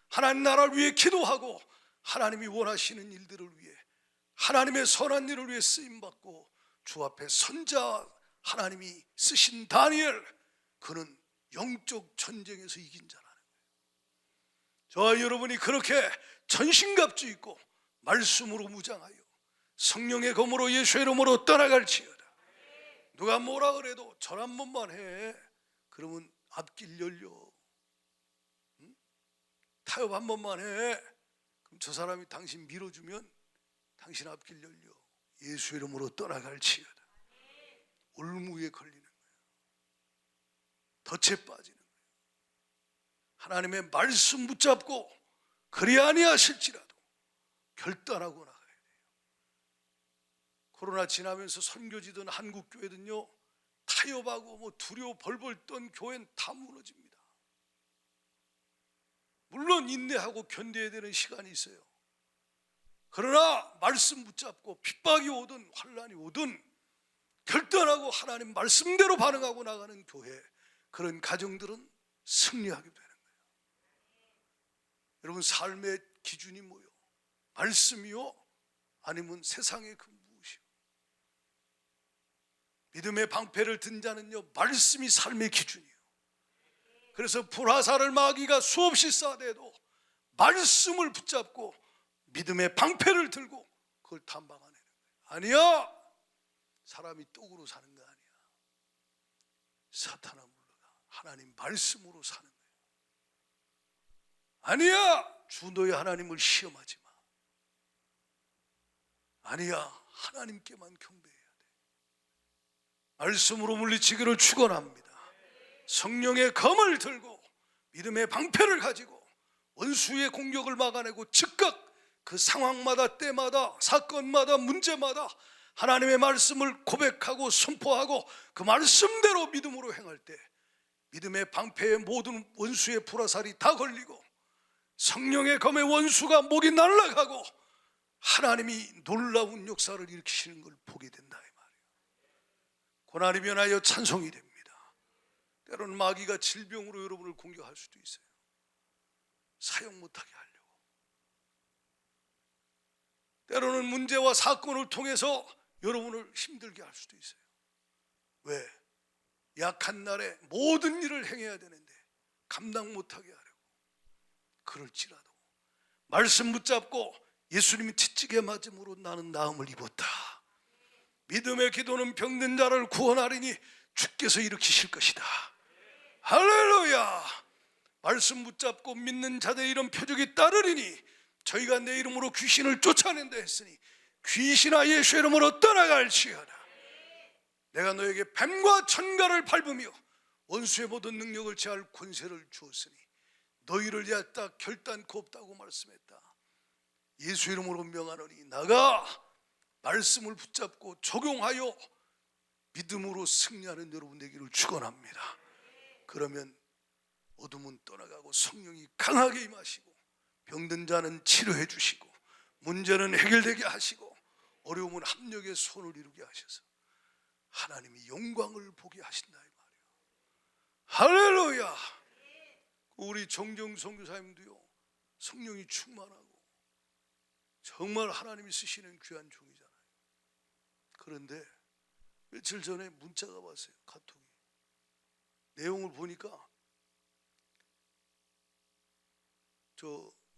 하나님 나라를 위해 기도하고 하나님이 원하시는 일들을 위해 하나님의 선한 일을 위해 쓰임받고 주 앞에 선자 하나님이 쓰신 다니엘, 그는 영적 전쟁에서 이긴 자라는 거예요. 저와 여러분이 그렇게 전신갑주 입고 말씀으로 무장하여 성령의 검으로 예수의 이름으로 떠나갈지어다. 누가 뭐라 그래도 절 한 번만 해, 그러면 앞길 열려. 타협 한 번만 해, 그럼 저 사람이 당신 밀어주면 당신 앞길 열려. 예수 이름으로 떠나갈지어다. 올무에 걸리는 거예요. 덫에 빠지는 거예요. 하나님의 말씀 붙잡고 그리 아니하실지라도 결단하고 나가야 돼요. 코로나 지나면서 선교지든 한국교회든요, 타협하고 두려워 벌벌 떤 교회는 다 무너집니다. 물론 인내하고 견뎌야 되는 시간이 있어요. 그러나 말씀 붙잡고 핍박이 오든 환난이 오든 결단하고 하나님 말씀대로 반응하고 나가는 교회, 그런 가정들은 승리하게 되는 거예요. 여러분 삶의 기준이 뭐요? 말씀이요? 아니면 세상의 그 무엇이요? 믿음의 방패를 든 자는요, 말씀이 삶의 기준이에요. 그래서 불화살을 마귀가 수없이 쏴대도 말씀을 붙잡고 믿음의 방패를 들고 그걸 탐방하는 거예요. 아니야, 사람이 떡으로 사는 거 아니야. 사탄아 물러가. 하나님 말씀으로 사는 거예요. 아니야, 주 너의 하나님을 시험하지 마. 아니야, 하나님께만 경배해야 돼. 말씀으로 물리치기를 축원합니다. 성령의 검을 들고 믿음의 방패를 가지고 원수의 공격을 막아내고 즉각 그 상황마다 때마다 사건마다 문제마다 하나님의 말씀을 고백하고 선포하고 그 말씀대로 믿음으로 행할 때 믿음의 방패에 모든 원수의 불화살이 다 걸리고 성령의 검의 원수가 목이 날아가고 하나님이 놀라운 역사를 일으키시는 걸 보게 된다 이 말이에요. 고난이 면하여 찬송이 됩니다. 때로는 마귀가 질병으로 여러분을 공격할 수도 있어요. 사역 못하게 하려고. 때로는 문제와 사건을 통해서 여러분을 힘들게 할 수도 있어요. 왜? 약한 날에 모든 일을 행해야 되는데 감당 못하게 하려고. 그럴지라도 말씀 붙잡고 예수님이 채찍에 맞음으로 나는 나음을 입었다. 믿음의 기도는 병든 자를 구원하리니 주께서 일으키실 것이다. 할렐루야. 말씀 붙잡고 믿는 자들 이런 표적이 따르리니 저희가 내 이름으로 귀신을 쫓아낸다 했으니 귀신아 예수의 이름으로 떠나갈지어다. 내가 너에게 뱀과 천가를 밟으며 원수의 모든 능력을 제할 권세를 주었으니 너희를 위하여 결단코 없다고 말씀했다. 예수 이름으로 명하노니 나가 말씀을 붙잡고 적용하여 믿음으로 승리하는 여러분 되기를 축원합니다. 그러면 어둠은 떠나가고 성령이 강하게 임하시고 병든 자는 치료해 주시고 문제는 해결되게 하시고 어려움은 합력의 손을 이루게 하셔서 하나님이 영광을 보게 하신다 이 말이에요. 할렐루야. 우리 정정 선교사님도요, 성령이 충만하고 정말 하나님이 쓰시는 귀한 종이잖아요. 그런데 며칠 전에 문자가 왔어요. 카톡이. 내용을 보니까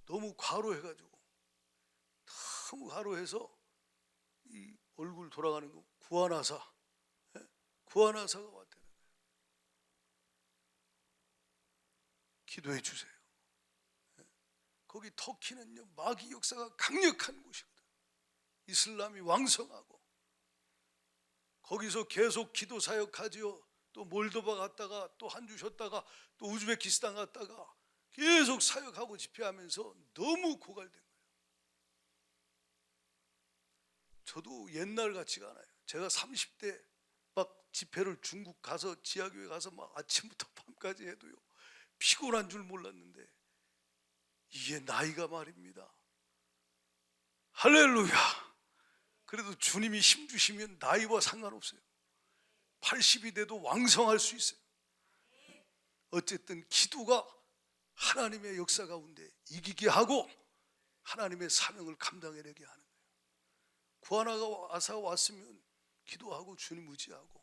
너무 과로해가지고 너무 과로해서 이 얼굴 돌아가는 거 구하나사, 구하나사가 왔다는 거예요. 기도해 주세요. 거기 터키는요 마귀 역사가 강력한 곳이거든. 이슬람이 왕성하고 거기서 계속 기도 사역하지요. 또 몰도바 갔다가 또 한 주 쉬었다가 또 우즈베키스탄 갔다가 계속 사역하고 집회하면서 너무 고갈된 거예요. 저도 옛날 같지가 않아요. 제가 30대 막 집회를 중국 가서 지하교회 가서 막 아침부터 밤까지 해도요 피곤한 줄 몰랐는데 이게 나이가 말입니다. 할렐루야. 그래도 주님이 힘 주시면 나이와 상관없어요. 80이 돼도 왕성할 수 있어요. 어쨌든 기도가 하나님의 역사 가운데 이기게 하고 하나님의 사명을 감당해내게 하는 거예요. 구하나가 아사가 왔으면 기도하고 주님 의지하고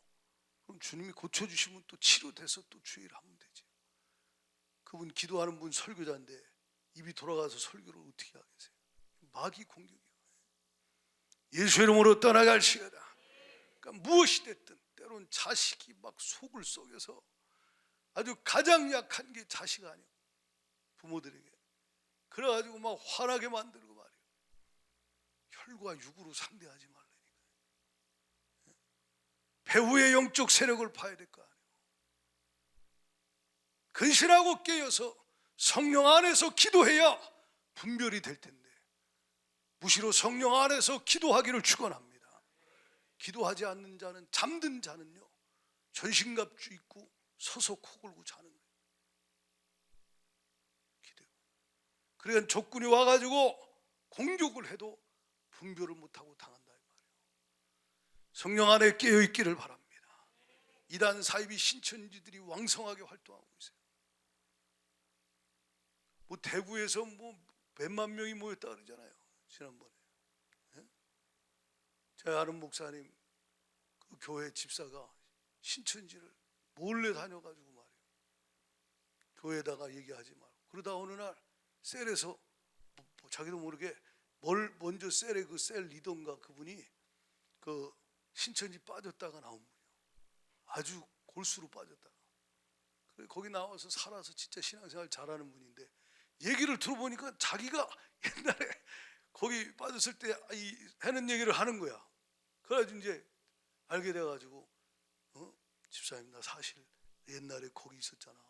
그럼 주님이 고쳐주시면 또 치료돼서 또 주일 하면 되죠. 그분 기도하는 분 설교자인데 입이 돌아가서 설교를 어떻게 하겠어요? 마귀 공격이에요. 예수 이름으로 떠나갈시어다. 그러니까 무엇이 됐든 때론 자식이 막 속을 썩여서 아주 가장 약한 게 자식 아니에요. 부모들에게. 그래가지고 막 화나게 만들고 말이에요. 혈과 육으로 상대하지 말라니까. 배후의 영적 세력을 파야 될 거 아니에요. 근신하고 깨어서 성령 안에서 기도해야 분별이 될 텐데 무시로 성령 안에서 기도하기를 축원합니다. 기도하지 않는 자는 잠든 자는요 전신갑주 입고 서서 코 골고 자는 거예요. 기도. 그러니까 적군이 와가지고 공격을 해도 분별을 못하고 당한다 이 말이에요. 성령 안에 깨어 있기를 바랍니다. 이단 사이비 신천지들이 왕성하게 활동하고 있어요. 뭐 대구에서 뭐 몇만 명이 모였다 그러잖아요. 지난번에. 예? 제가 아는 목사님 그 교회 집사가 신천지를 몰래 다녀가지고 말이에요. 교회에다가 얘기하지 말고. 그러다 어느 날 셀에서 뭐 자기도 모르게 뭘 먼저 셀의 그 셀 리더인가 그분이 그 신천지 빠졌다가 나온 분이에요. 아주 골수로 빠졌다가. 그래 거기 나와서 살아서 진짜 신앙생활 잘하는 분인데 얘기를 들어보니까 자기가 옛날에 거기 빠졌을 때 하는 얘기를 하는 거야. 그래가지고 이제 알게 돼가지고 집사님 나 사실 옛날에 거기 있었잖아.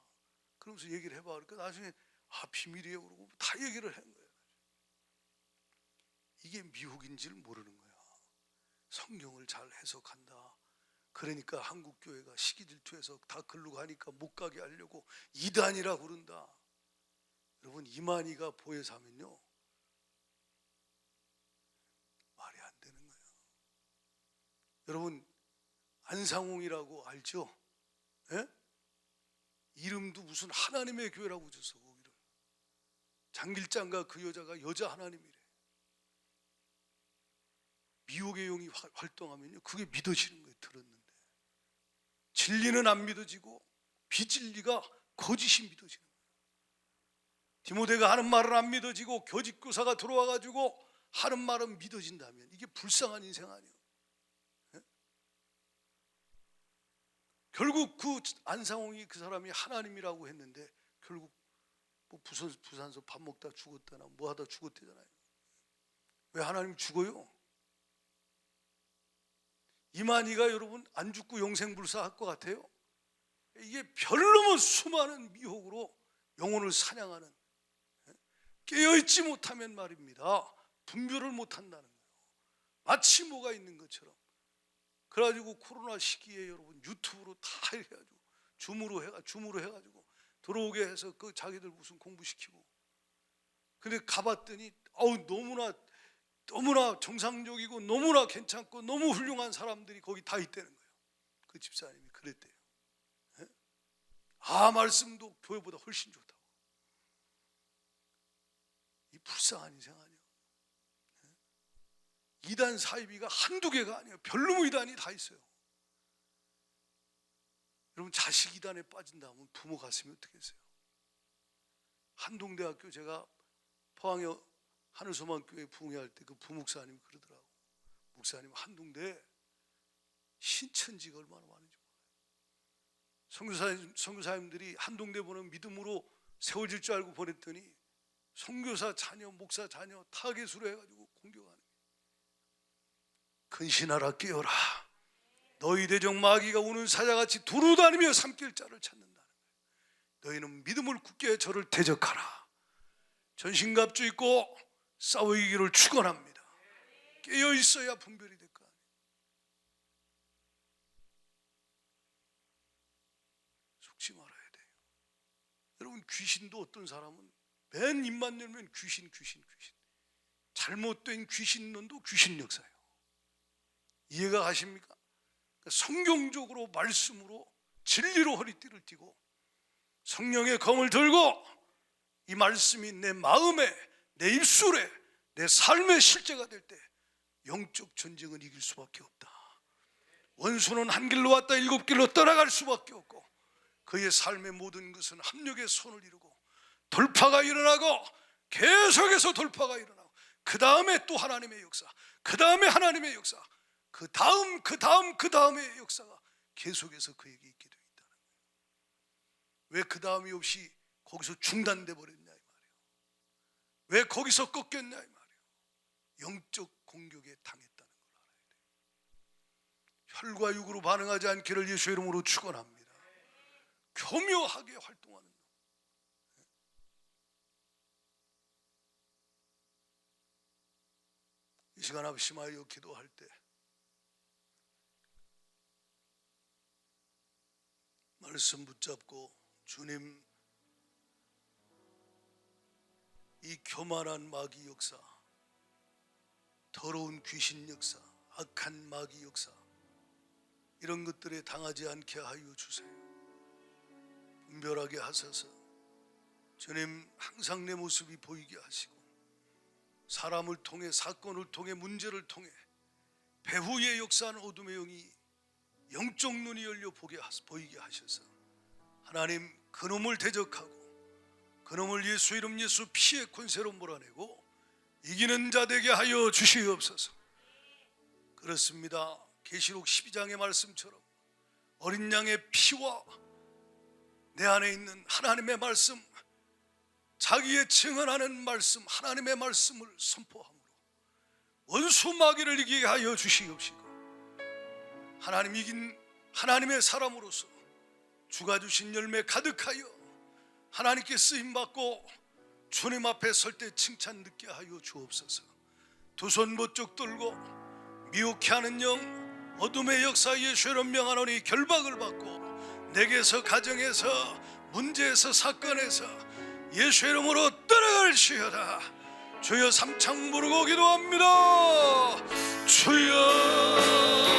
그러면서 얘기를 해봐. 그러니까 나중에 비밀이에요 그러고 다 얘기를 한 거예요. 이게 미혹인 줄 모르는 거야. 성경을 잘 해석한다. 그러니까 한국 교회가 시기질투해서 다 글로 가니까 못 가게 하려고 이단이라 그런다. 여러분 이만희가 보혜사 하면요 말이 안 되는 거예요. 여러분 안상홍이라고 알죠? 예? 이름도 무슨 하나님의 교회라고 줬어. 거기를 장길장과 그 여자가 여자 하나님이래. 미혹의 영이 활동하면요 그게 믿어지는 거예요. 들었는데 진리는 안 믿어지고 비진리가 거짓이 믿어지는 거예요. 디모데가 하는 말은 안 믿어지고 교직교사가 들어와가지고 하는 말은 믿어진다면 이게 불쌍한 인생 아니에요. 예? 결국 그 안상홍이 그 사람이 하나님이라고 했는데 결국 뭐 부산서 밥 먹다 죽었다나 뭐 하다 죽었대잖아요. 왜 하나님 죽어요? 이만희가 여러분 안 죽고 영생불사할 것 같아요? 이게 별로면 수많은 미혹으로 영혼을 사냥하는, 깨어있지 못하면 말입니다 분별을 못한다는 거예요. 마치 뭐가 있는 것처럼. 그래가지고 코로나 시기에 여러분 유튜브로 다 해가지고 줌으로 해가지고 들어오게 해서 그 자기들 무슨 공부시키고. 근데 가봤더니 너무나 정상적이고 너무나 괜찮고 너무 훌륭한 사람들이 거기 다 있다는 거예요. 그 집사님이 그랬대요. 예? 말씀도 교회보다 훨씬 좋다고. 이 불쌍한 인생 아니에요. 예? 이단 사이비가 한두 개가 아니에요. 별로 이단이 다 있어요. 여러분 자식 이단에 빠진다면 부모 가슴이 어떻겠어요? 한동대학교 제가 포항에 하늘소망교회 부흥회할 때 그 부목사님이 그러더라고. 목사님 한동대 신천지가 얼마나 많은지 몰라요. 선교사님들이 한동대 보는 믿음으로 세워질 줄 알고 보냈더니 선교사 자녀, 목사 자녀 타겟으로 해가지고 공격하는 거예요. 근신하라 깨어라. 너희 대적 마귀가 우는 사자같이 두루다니며 삼킬 자를 찾는다는 거예요. 너희는 믿음을 굳게 저를 대적하라. 전신갑주 입고 싸우기를 축원합니다. 깨어 있어야 분별이 될 거 아니에요. 속지 말아야 돼요. 여러분 귀신도 어떤 사람은 맨 입만 열면 귀신. 잘못된 귀신론도 귀신 역사예요. 이해가 가십니까? 성경적으로 말씀으로 진리로 허리띠를 띠고 성령의 검을 들고 이 말씀이 내 마음에 내 입술에 내 삶의 실제가 될 때 영적 전쟁은 이길 수밖에 없다. 원수는 한 길로 왔다 7길로 떠나갈 수밖에 없고 그의 삶의 모든 것은 합력의 손을 이루고 돌파가 일어나고 계속해서 돌파가 일어나고 그 다음에 또 하나님의 역사, 그 다음에 하나님의 역사, 그 다음의 역사가 계속해서 그에게 있게 되어 있다는 거예요. 왜 그 다음이 없이 거기서 중단돼 버렸냐 이 말이에요. 왜 거기서 꺾였냐 이 말이에요. 영적 공격에 당했다는 걸 알아야 돼요. 혈과 육으로 반응하지 않기를 예수의 이름으로 축원합니다. 교묘하게 활동하는 놈. 이 시간 합심하여 기도할 때 말씀 붙잡고 주님 이 교만한 마귀 역사, 더러운 귀신 역사, 악한 마귀 역사 이런 것들에 당하지 않게 하여 주세요. 분별하게 하소서. 주님 항상 내 모습이 보이게 하시고 사람을 통해 사건을 통해 문제를 통해 배후의 역사하는 어둠의 영이 영적 눈이 열려 보이게 하셔서 하나님 그놈을 대적하고 그놈을 예수 이름 예수 피의 권세로 몰아내고 이기는 자 되게 하여 주시옵소서. 그렇습니다. 계시록 12장의 말씀처럼 어린 양의 피와 내 안에 있는 하나님의 말씀, 자기의 증언하는 말씀, 하나님의 말씀을 선포함으로 원수 마귀를 이기게 하여 주시옵시고 하나님 이긴 하나님의 사람으로서 주가 주신 열매 가득하여 하나님께 쓰임받고 주님 앞에 설 때 칭찬 듣게 하여 주옵소서. 두 손 번쩍 들고 미혹해 하는 영 어둠의 역사 예수로 명하노니 결박을 받고 내게서 가정에서 문제에서 사건에서 예수 이름으로 떠나갈지어다. 주여 삼창 부르고 기도합니다. 주여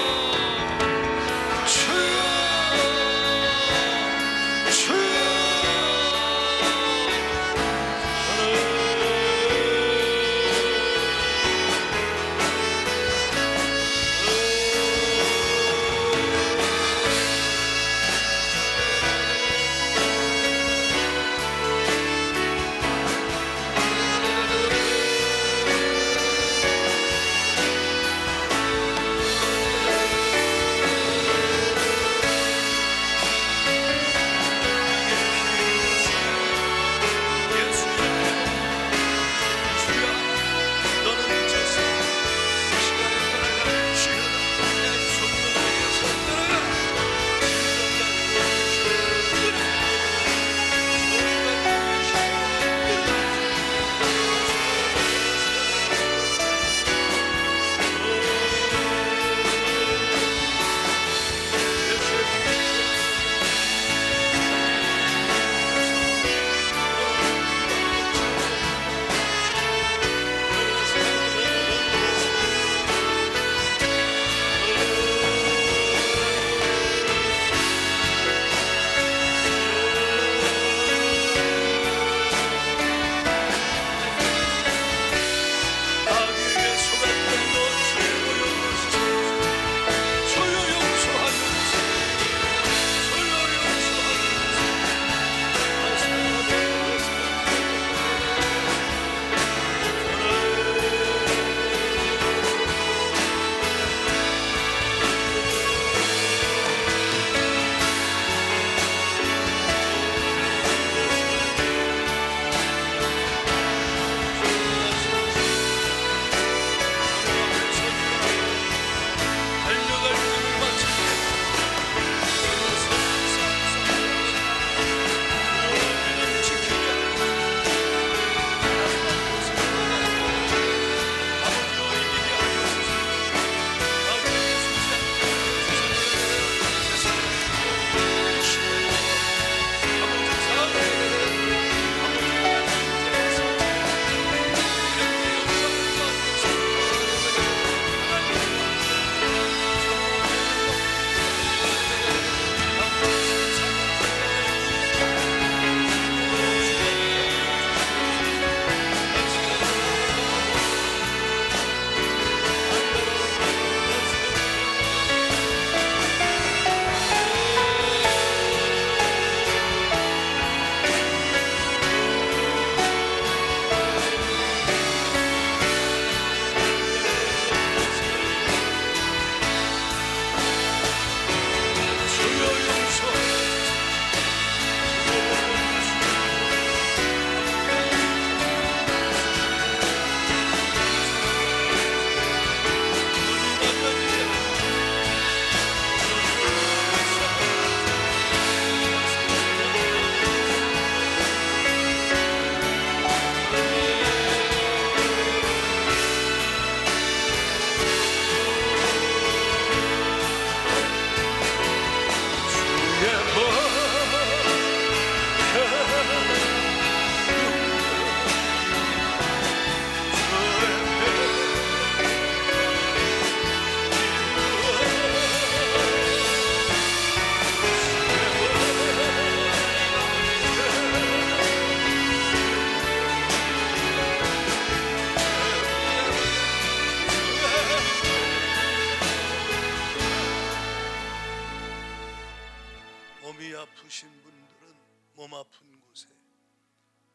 몸 아픈 곳에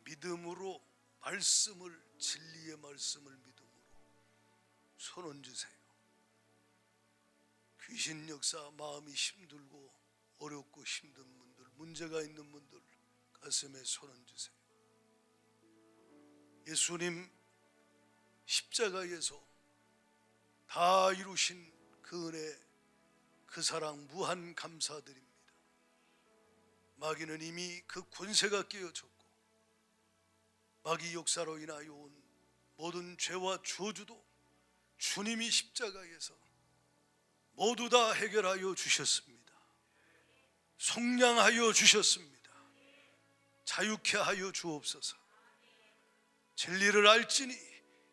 믿음으로 말씀을, 진리의 말씀을 믿음으로 손 얹으세요. 귀신 역사, 마음이 힘들고 어렵고 힘든 분들, 문제가 있는 분들 가슴에 손 얹으세요. 예수님 십자가에서 다 이루신 그 은혜, 그 사랑 무한 감사드립니다. 마귀는 이미 그 권세가 깨어졌고 마귀 역사로 인하여 온 모든 죄와 저주도 주님이 십자가에서 모두 다 해결하여 주셨습니다. 속량하여 주셨습니다. 자유케 하여 주옵소서. 진리를 알지니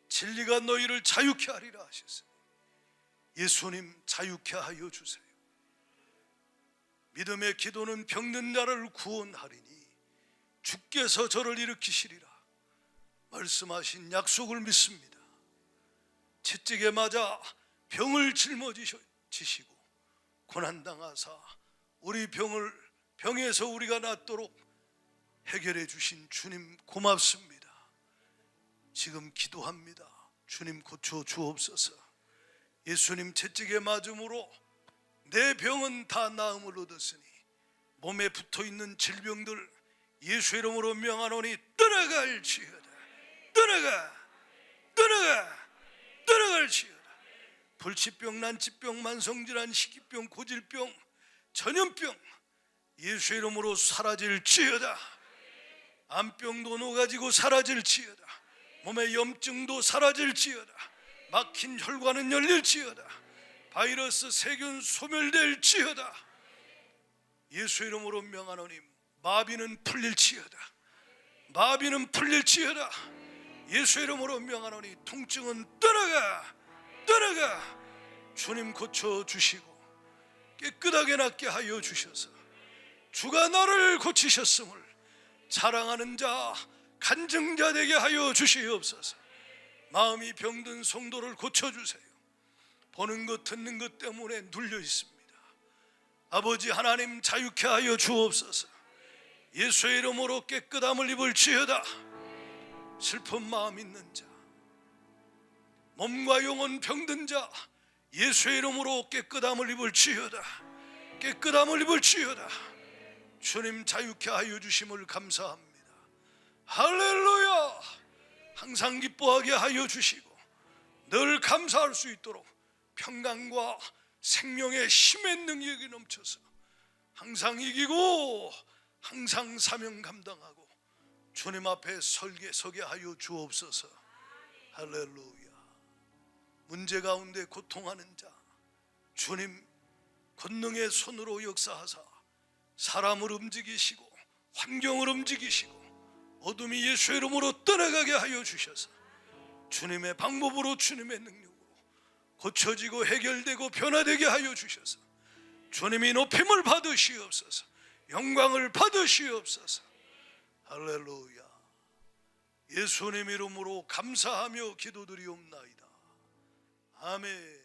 진리가 너희를 자유케 하리라 하셨어요. 예수님 자유케 하여 주세요. 믿음의 기도는 병든 자를 구원하리니 주께서 저를 일으키시리라 말씀하신 약속을 믿습니다. 채찍에 맞아 병을 짊어지시고 고난당하사 우리 병에서 우리가 낫도록 해결해 주신 주님 고맙습니다. 지금 기도합니다. 주님 고쳐 주옵소서. 예수님 채찍에 맞음으로 내 병은 다 나음을 얻었으니 몸에 붙어있는 질병들 예수의 이름으로 명하노니 떠나갈지어다. 떠나갈지어다. 불치병, 난치병, 만성질환, 식이병, 고질병, 전염병 예수의 이름으로 사라질지어다. 암병도 녹아지고 사라질지어다. 몸의 염증도 사라질지어다. 막힌 혈관은 열릴지어다. 바이러스 세균 소멸될지어다. 예수 이름으로 명하노니 마비는 풀릴지어다. 마비는 풀릴지어다. 예수 이름으로 명하노니 통증은 떠나가. 주님 고쳐주시고 깨끗하게 낫게 하여 주셔서 주가 나를 고치셨음을 자랑하는 자, 간증자 되게 하여 주시옵소서. 마음이 병든 성도를 고쳐주세요. 보는 것 듣는 것 때문에 눌려 있습니다. 아버지 하나님 자유케 하여 주옵소서. 예수의 이름으로 깨끗함을 입을지어다. 슬픈 마음 있는 자, 몸과 영혼 병든 자 예수의 이름으로 깨끗함을 입을지어다. 깨끗함을 입을지어다. 주님 자유케 하여 주심을 감사합니다. 할렐루야. 항상 기뻐하게 하여 주시고 늘 감사할 수 있도록 평강과 생명의 힘의 능력이 넘쳐서 항상 이기고 항상 사명 감당하고 주님 앞에 서게 하여 주옵소서. 할렐루야. 문제 가운데 고통하는 자 주님 권능의 손으로 역사하사 사람을 움직이시고 환경을 움직이시고 어둠이 예수의 이름으로 떠나가게 하여 주셔서 주님의 방법으로 주님의 능력으로 고쳐지고 해결되고 변화되게 하여 주셔서 주님이 높임을 받으시옵소서. 영광을 받으시옵소서. 할렐루야. 예수님 이름으로 감사하며 기도드리옵나이다. 아멘.